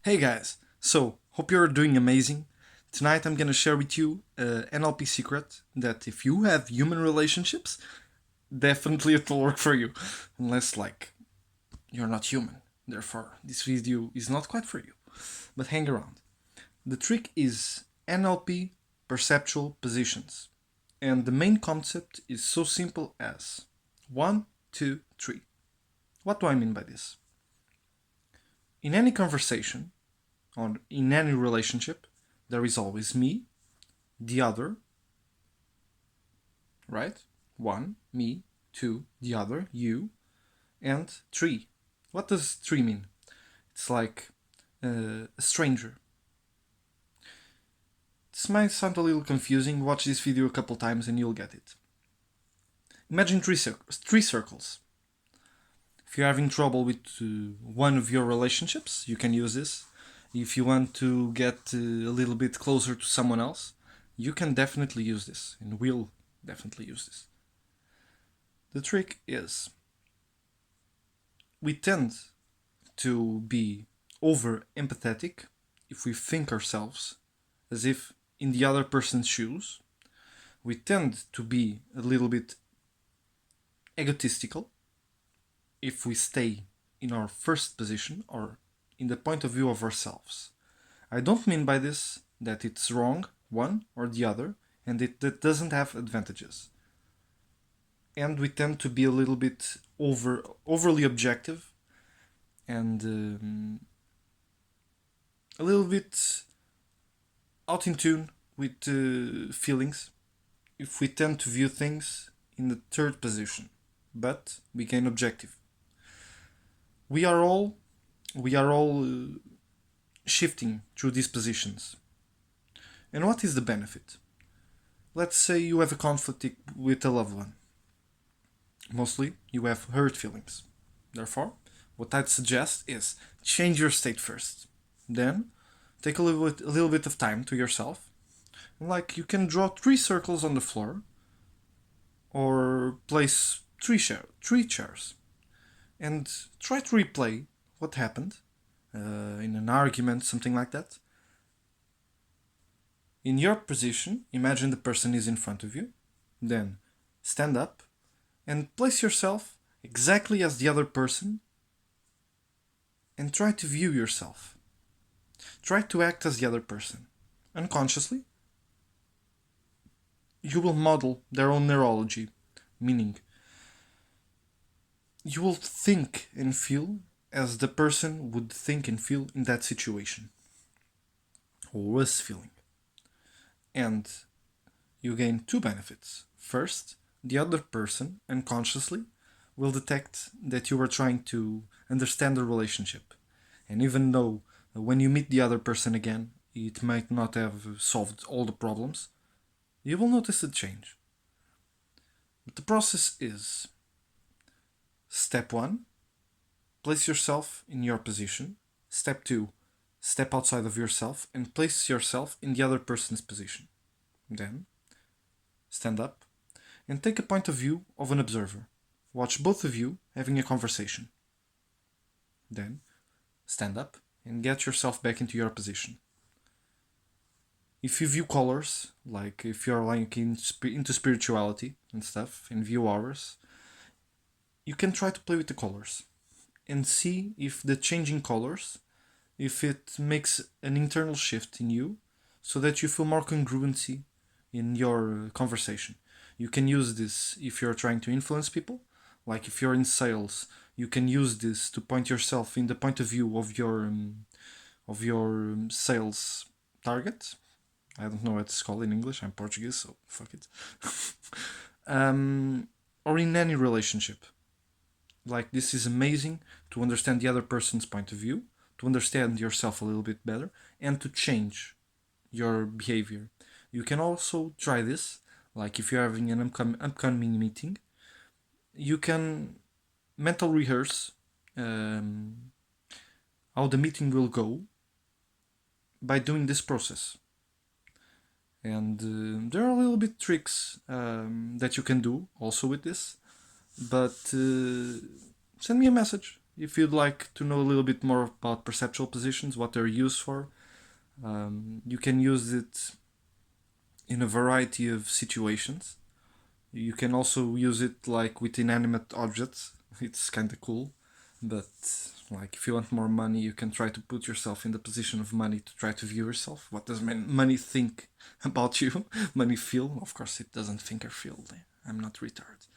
Hey guys, so hope you're doing amazing. Tonight I'm gonna share with you an NLP secret that if you have human relationships, definitely it will work for you. Unless, you're not human. Therefore, this video is not quite for you. But hang around. The trick is NLP perceptual positions. And the main concept is so simple as one, two, three. What do I mean by this? In any conversation, or in any relationship, there is always me, the other, right? One, me, two, the other, you, and three. What does three mean? It's like a stranger. This might sound a little confusing. Watch this video a couple times and you'll get it. Imagine three circles. If you're having trouble with one of your relationships, you can use this. If you want to get a little bit closer to someone else, you can definitely use this and will definitely use this. The trick is we tend to be over empathetic if we think ourselves as if in the other person's shoes. We tend to be a little bit egotistical if we stay in our first position or in the point of view of ourselves. I don't mean by this that it's wrong, one or the other, and that doesn't have advantages. And we tend to be a little bit overly objective and a little bit out in tune with feelings if we tend to view things in the third position, but we gain objective. We are all shifting through these positions. And what is the benefit? Let's say you have a conflict with a loved one. Mostly you have hurt feelings. Therefore, what I'd suggest is change your state first. Then take a little bit of time to yourself. Like you can draw three circles on the floor or place three chairs and try to replay what happened in an argument, something like that. In your position, imagine the person is in front of you. Then stand up and place yourself exactly as the other person and try to view yourself. Try to act as the other person. Unconsciously, you will model their own neurology, meaning you will think and feel as the person would think and feel in that situation, or was feeling. And you gain two benefits. First, the other person unconsciously will detect that you are trying to understand the relationship. And even though when you meet the other person again, it might not have solved all the problems, you will notice a change. But the process is step one, place yourself in your position. Step two, step outside of yourself and place yourself in the other person's position. Then, stand up and take a point of view of an observer. Watch both of you having a conversation. Then, stand up and get yourself back into your position. If you view colors, like if you're into spirituality and stuff, and view auras, you can try to play with the colors and see if the changing colors, if it makes an internal shift in you so that you feel more congruency in your conversation. You can use this if you're trying to influence people, like if you're in sales, you can use this to point yourself in the point of view of your sales target. I don't know what it's called in English. I'm Portuguese, so fuck it. Or in any relationship. Like, this is amazing to understand the other person's point of view, to understand yourself a little bit better, and to change your behavior. You can also try this, like if you're having an upcoming meeting, you can mental rehearse how the meeting will go by doing this process. And there are a little bit tricks that you can do also with this. But send me a message If you'd like to know a little bit more about perceptual positions, what they're used for, you can use it in a variety of situations. You can also use it like with inanimate objects. It's kind of cool. But like if you want more money, you can try to put yourself in the position of money to try to view yourself. What does money think about you? Money feel? Of course, it doesn't think or feel. I'm not retarded.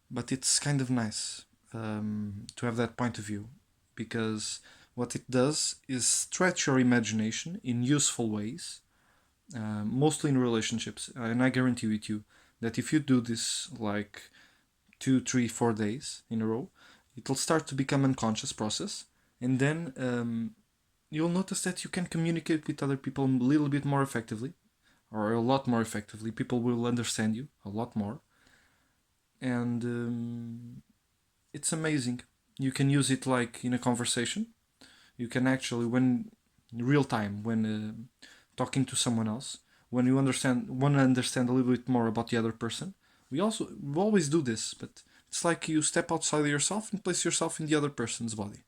But it's kind of nice to have that point of view, because what it does is stretch your imagination in useful ways, mostly in relationships. And I guarantee with you that if you do this like 2, 3, 4 days in a row, it'll start to become unconscious process, and then you'll notice that you can communicate with other people a little bit more effectively, or a lot more effectively. People will understand you a lot more, and it's amazing. You can use it like in a conversation. You can actually, when in real time, when talking to someone else, when you want to understand a little bit more about the other person. We always do this, but it's like you step outside of yourself and place yourself in the other person's body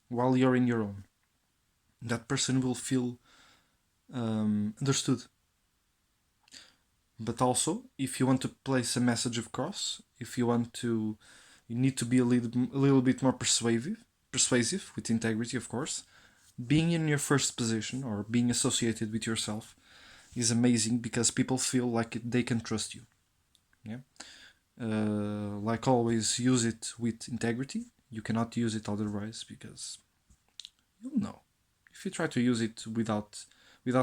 while you're in your own. That person will feel understood. But also, if you want to place a message across, if you want to, you need to be a little bit more persuasive with integrity, of course. Being in your first position or being associated with yourself is amazing because people feel like they can trust you. Yeah. Like always, use it with integrity. You cannot use it otherwise because you'll know. If you try to use it without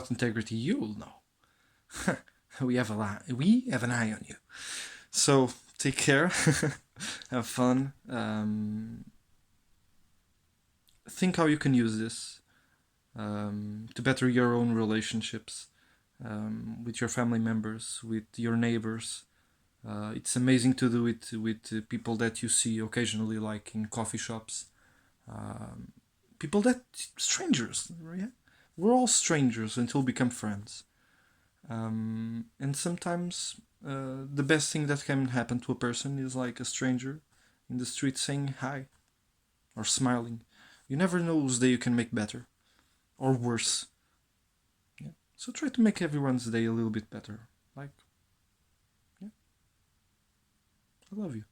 integrity, you'll know. We have an eye on you. So take care. Have fun. Think how you can use this to better your own relationships with your family members, with your neighbors. It's amazing to do it with people that you see occasionally, like in coffee shops. People that strangers. Yeah? We're all strangers until we become friends. And sometimes the best thing that can happen to a person is like a stranger in the street saying hi or smiling. You never know whose day you can make better or worse. Yeah. So try to make everyone's day a little bit better. Like, yeah, I love you.